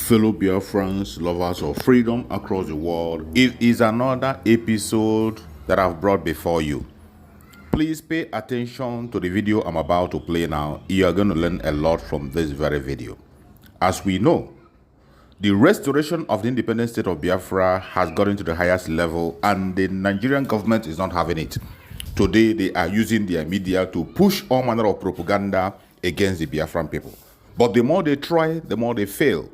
Fellow Biafrans, lovers of freedom across the world, it is another episode that I've brought before you. Please pay attention to the video I'm about to play now. You are going to learn a lot from this very video. As we know, the restoration of the independent state of Biafra has gotten to the highest level and the Nigerian government is not having it. Today, they are using their media to push all manner of propaganda against the Biafran people. But the more they try, the more they fail.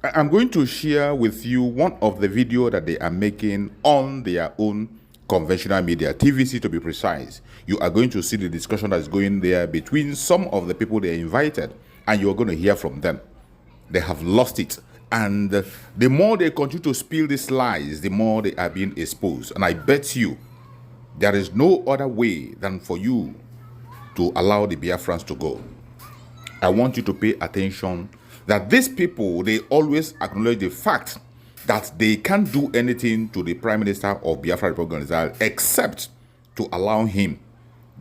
I'm going to share with you one of the video that they are making on their own conventional media, TVC to be precise. You are going to see the discussion that is going there between some of the people they invited, and you're going to hear from them. They have lost it. And the more they continue to spill these lies, the more they are being exposed. And I bet you there is no other way than for you to allow the Biafrans to go. I want you to pay attention that these people, they always acknowledge the fact that they can't do anything to the Prime Minister of Biafra Republic of Israel except to allow him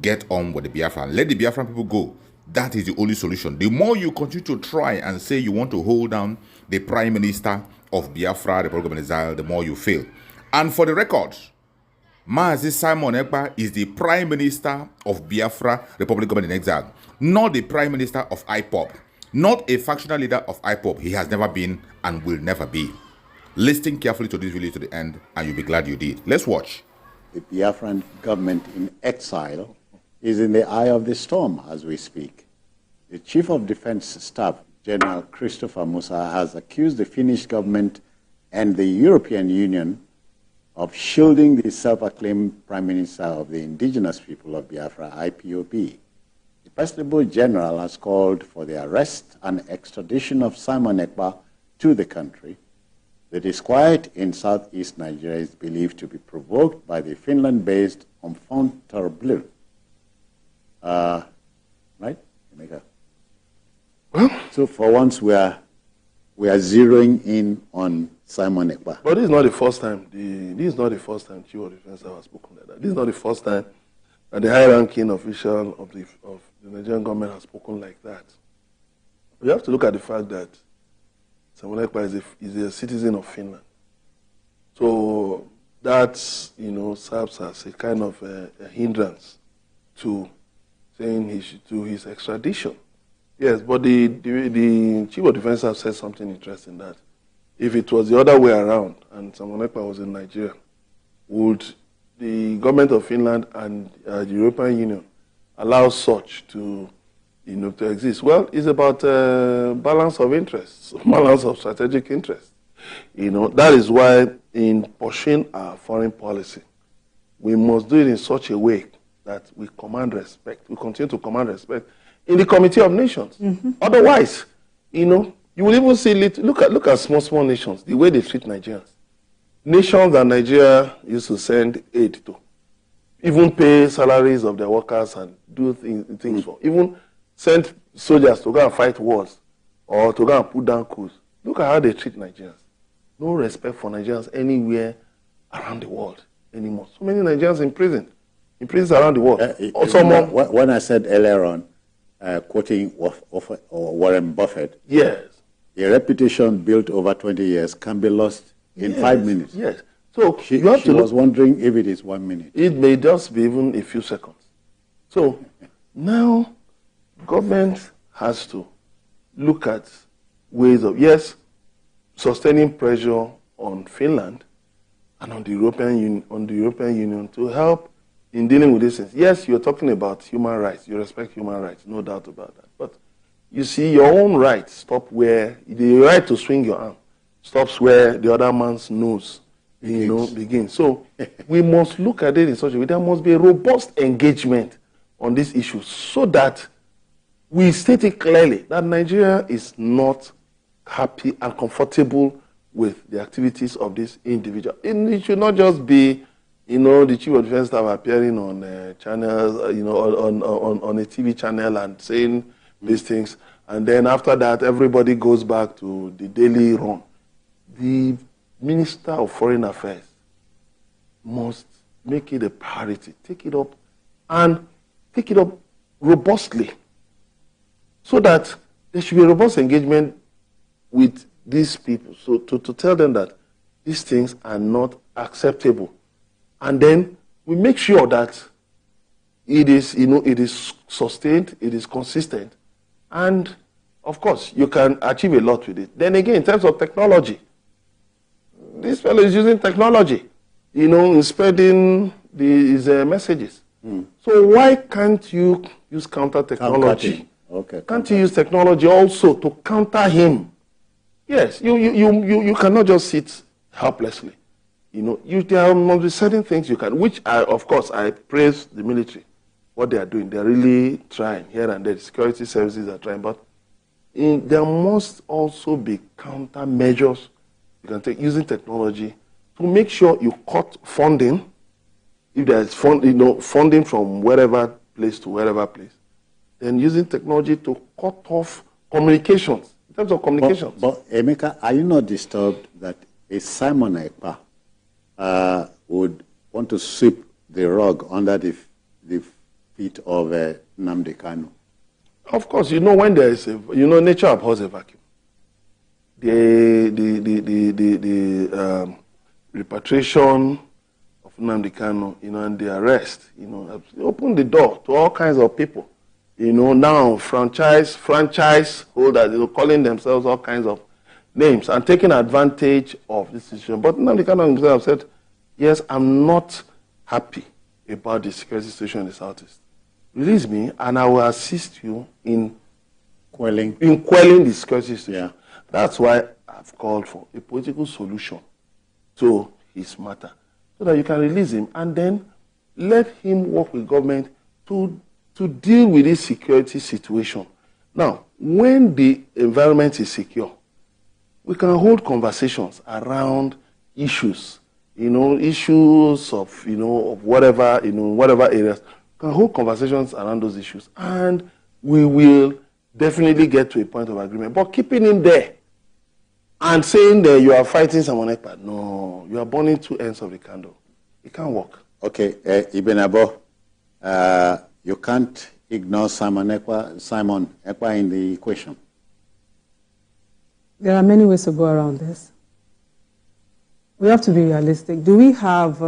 get on with the Biafran. Let the Biafran people go. That is the only solution. The more you continue to try and say you want to hold down the Prime Minister of Biafra Republic of Israel, the more you fail. And for the record, Mazi Simon Ekpa is the Prime Minister of Biafra Republic of Exile, not the Prime Minister of Ipob. Not a factional leader of Ipob. He has never been and will never be. Listen carefully to this video to the end and you'll be glad you did. Let's watch. The Biafran government in exile is in the eye of the storm as we speak. The Chief of Defense Staff, General Christopher Musa, has accused the Finnish government and the European Union of shielding the self-acclaimed Prime Minister of the indigenous people of Biafra, Ipob. The Festival General has called for the arrest and extradition of Simon Ekpa to the country. The disquiet in southeast Nigeria is believed to be provoked by the Finland-based Falsehood. Right? Well, so for once we are zeroing in on Simon Ekpa. But this is not the first time. This is not the first time Chief of Defense has spoken like that. This is not the first time that the high-ranking official of the Nigerian government has spoken like that. We have to look at the fact that Simon Ekpa is a citizen of Finland. So that, serves as a kind of a hindrance to saying his extradition. Yes, but the Chief of Defense has said something interesting, that if it was the other way around and Simon Ekpa was in Nigeria, would the government of Finland and the European Union allow such to exist? Well, it's about balance of interests, balance of strategic interests. That is why in pursuing our foreign policy, we must do it in such a way that we command respect. We continue to command respect in the Committee of Nations. Mm-hmm. Otherwise, you will even see, look at small nations, the way they treat Nigerians. Nations that Nigeria used to send aid to, even pay salaries of their workers and do things for, even send soldiers to go and fight wars or to go and put down coups. Look at how they treat Nigerians. No respect for Nigerians anywhere around the world anymore. So many Nigerians in prisons around the world. When I said earlier on, quoting Warren Buffett, yes, a reputation built over 20 years can be lost in 5 minutes. Yes. So she was wondering if it is 1 minute. It may just be even a few seconds. So now government has to look at ways of, sustaining pressure on Finland and on the European Union to help in dealing with these things. Yes, you're talking about human rights. You respect human rights, no doubt about that. But you see, your own rights stop where the right to swing your arm stops where the other man's nose begins. So we must look at it in such a way. There must be a robust engagement on this issue so that we state it clearly that Nigeria is not happy and comfortable with the activities of this individual. It should not just be, the Chief of Defense Staff appearing on channels, on a TV channel and saying these things, and then after that everybody goes back to the daily run. The Minister of Foreign Affairs must make it a priority, take it up robustly, so that there should be a robust engagement with these people, so to tell them that these things are not acceptable. And then we make sure that it is, it is sustained, it is consistent. And of course, you can achieve a lot with it. Then again, in terms of technology, this fellow is using technology, in spreading his messages. So why can't you use counter technology? Okay. Can't you use technology also to counter him? Yes, you cannot just sit helplessly. There must be certain things you can, which of course, I praise the military, what they are doing. They're really trying here and there. The security services are trying, but there must also be countermeasures you can take using technology to make sure you cut funding. If there is funding from wherever place to wherever place, then using technology to cut off communications, in terms of communications. But Emeka, are you not disturbed that a Simon Ekpa would want to sweep the rug under the feet of Nnamdi Kanu? Of course, when there is nature abhors a vacuum. The repatriation of Nnamdi Kanu, and the arrest, open the door to all kinds of people. Now franchise holders, calling themselves all kinds of names and taking advantage of this situation. But Nnamdi Kanu himself said, yes, I'm not happy about the security situation in the Southeast. Release me and I will assist you in quelling the security situation. Yeah. That's why I've called for a political solution to his matter, so that you can release him and then let him work with government to deal with this security situation. Now, when the environment is secure, we can hold conversations around issues, issues of, of whatever, whatever areas. We can hold conversations around those issues, and we will definitely get to a point of agreement. But keeping him there and saying that you are fighting someone else, no, you are burning two ends of the candle. It can't work. Okay, Ibn Abo, you can't ignore Simon Ekpa in the equation. There are many ways to go around this. We have to be realistic. Do we have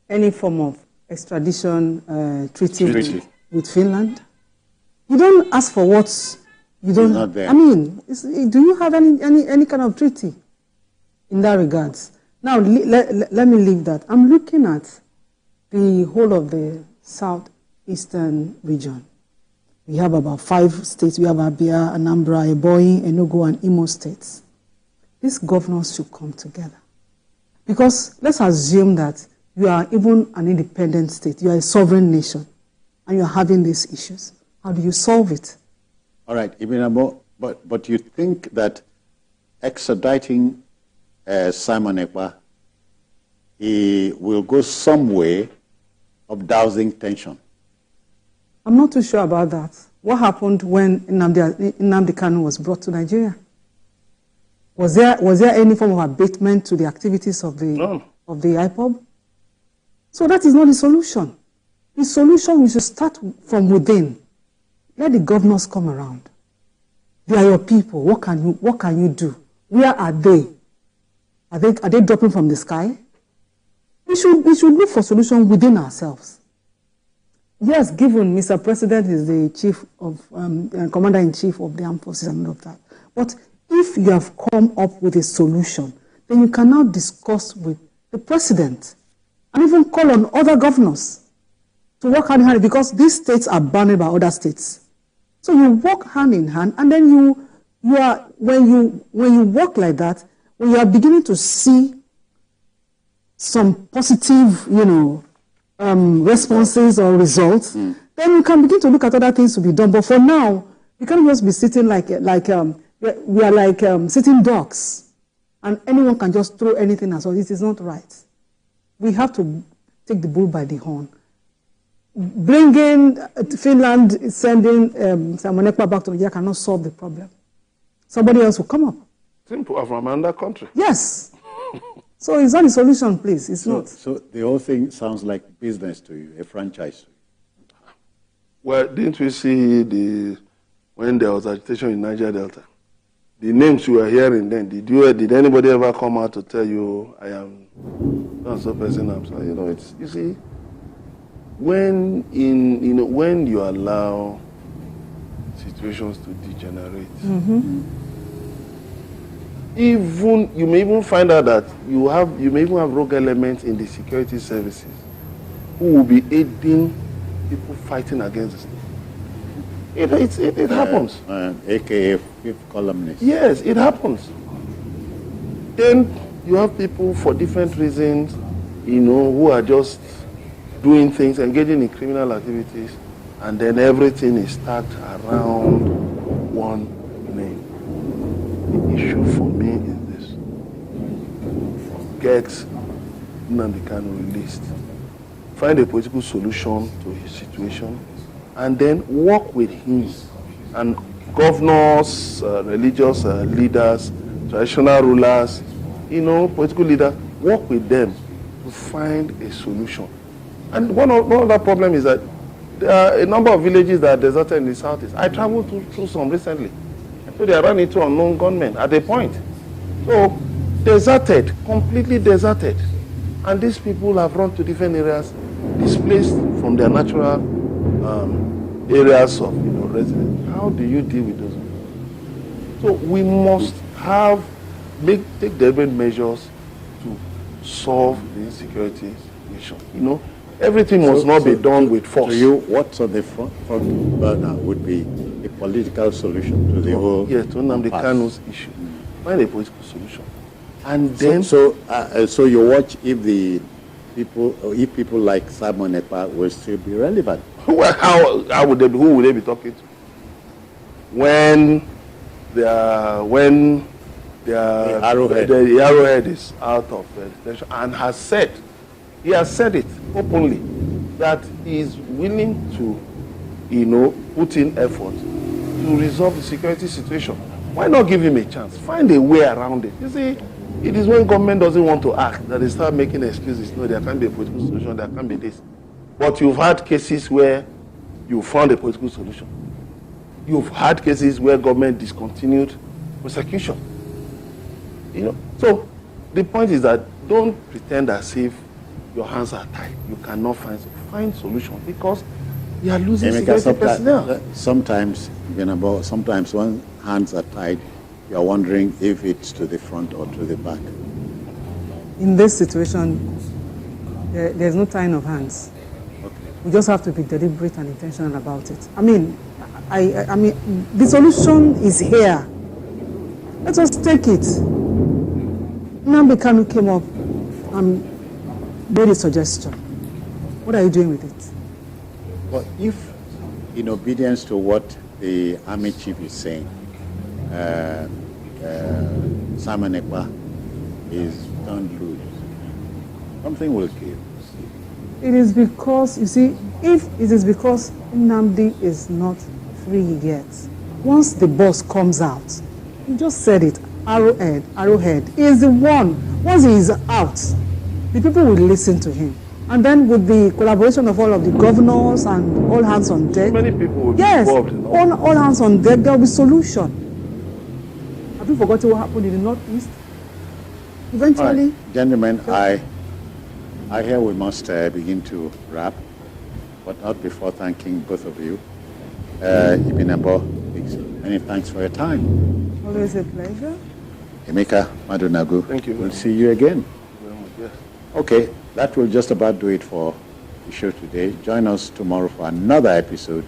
any form of extradition treaty with Finland? You don't ask for what you don't. Not there. I mean, do you have any kind of treaty in that regards? Now, let me leave that. I'm looking at the whole of the southeastern region. We have about 5 states. We have Abia, Anambra, Ebonyi, Enugu, and Imo states. These governors should come together. Because let's assume that you are even an independent state. You are a sovereign nation, and you are having these issues. How do you solve it? All right, Ibn Abo, but you think that extraditing Simon Ekpa, he will go some way of dousing tension? I'm not too sure about that. What happened when Nnamdi Kanu was brought to Nigeria? Was there any form of abatement to the activities of the Ipob? So that is not the solution. The solution, we should start from within. Let the governors come around. They are your people. What can you do? Where are they? Are they dropping from the sky? We should look for solution within ourselves. Yes, given Mr. President is the chief of commander-in-chief of the armed forces and all of that. But if you have come up with a solution, then you can now discuss with the president and even call on other governors to work hand in hand, because these states are bounded by other states. So you work hand in hand, and then when you work like that, when you are beginning to see some positive, responses or results, then you can begin to look at other things to be done. But for now, you can't just be sitting we are like sitting ducks, and anyone can just throw anything at us. It is not right. We have to take the bull by the horn. Bringing Finland, sending Simon Ekpa back to Nigeria cannot solve the problem. Somebody else will come up. Simple, from another country. Yes. So it's not a solution, please. It's not. So the whole thing sounds like business to you, a franchise. Well, didn't we see when there was agitation in Niger Delta? the names you were hearing then, did anybody ever come out to tell you, I am not so person, I'm sorry, it's, you see, when you allow situations to degenerate, even you may even find out that you may even have rogue elements in the security services who will be aiding people fighting against the state. It happens. AKA fifth columnist. Yes, it happens. Then you have people for different reasons, who are just doing things, engaging in criminal activities, and then everything is stacked around one name. The issue for me is this. Get Nnamdi Kanu released. Find a political solution to his situation, and then work with him. And governors, religious leaders, traditional rulers, political leaders, work with them to find a solution. And one other problem is that there are a number of villages that are deserted in the southeast. I traveled through some recently. So they ran into unknown gunmen at a point. So deserted, completely deserted. And these people have run to different areas, displaced from their natural areas of residence. How do you deal with those people? So we must take deliberate measures to solve the insecurity issue. Everything must not be done with force. To you, what's on the front burner would be a political solution to the whole. Yes, to Nnamdi Kanu's issue. Find a political solution, and then. So you watch if people like Simon Ekpa will still be relevant. Well, how would they be? Who would they be talking to? When the arrowhead is out of detention and he has said it openly that he is willing to, put in effort to resolve the security situation. Why not give him a chance? Find a way around it. You see, it is when government doesn't want to act that they start making excuses. No, there can't be a political solution, there can't be this. But you've had cases where you found a political solution. You've had cases where government discontinued prosecution. So the point is that don't pretend as if your hands are tied. You cannot find solution because you are losing security personnel. Sometimes when hands are tied, you are wondering if it's to the front or to the back. In this situation, there's no tying of hands. Okay. We just have to be deliberate and intentional about it. I mean, the solution is here. Let us take it. Nnamdi Kanu came up and made a suggestion. What are you doing with it? Well, if, in obedience to what the army chief is saying, Simon Ekpa is turned loose, something will give. It is because, you see, if it is because Nnamdi is not free yet, once the boss comes out, you just said it, Arrowhead is the one. Once he is out, the people will listen to him. And then with the collaboration of all of the governors and all hands on deck. Many people will be involved in all hands on deck, there will be solution. Have you forgotten what happened in the Northeast? Eventually. Right. Gentlemen, I hear we must begin to wrap, but not before thanking both of you. Ibn Abo, many thanks for your time. Always a pleasure. Emeka Madunagu, thank you. We'll see you again. Very much, yes. Okay, that will just about do it for the show today. Join us tomorrow for another episode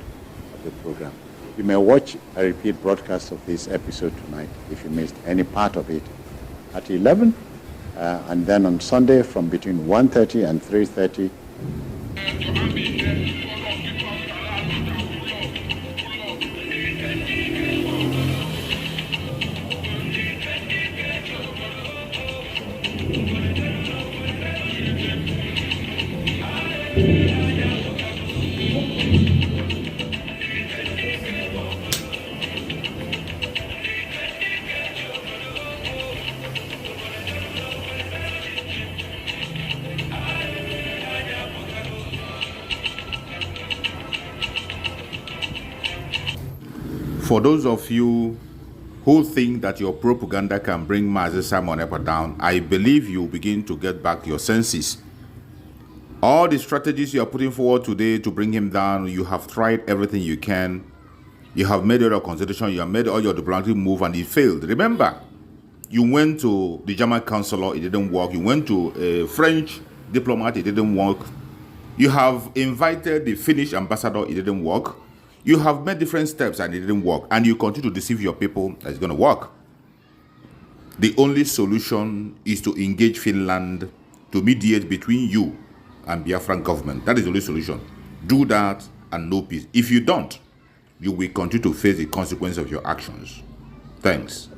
of the program. You may watch a repeat broadcast of this episode tonight if you missed any part of it at 11, and then on Sunday from between 1:30 and 3:30. For those of you who think that your propaganda can bring Mazi Simon Ekpa down, I believe you begin to get back your senses. All the strategies you are putting forward today to bring him down, you have tried everything you can. You have made all your consideration, you have made all your diplomatic move, and it failed. Remember, you went to the German counselor, it didn't work. You went to a French diplomat, it didn't work. You have invited the Finnish ambassador, it didn't work. You have made different steps and it didn't work. And you continue to deceive your people that it's going to work. The only solution is to engage Finland to mediate between you and Biafran government. That is the only solution. Do that and no peace. If you don't, you will continue to face the consequence of your actions. Thanks.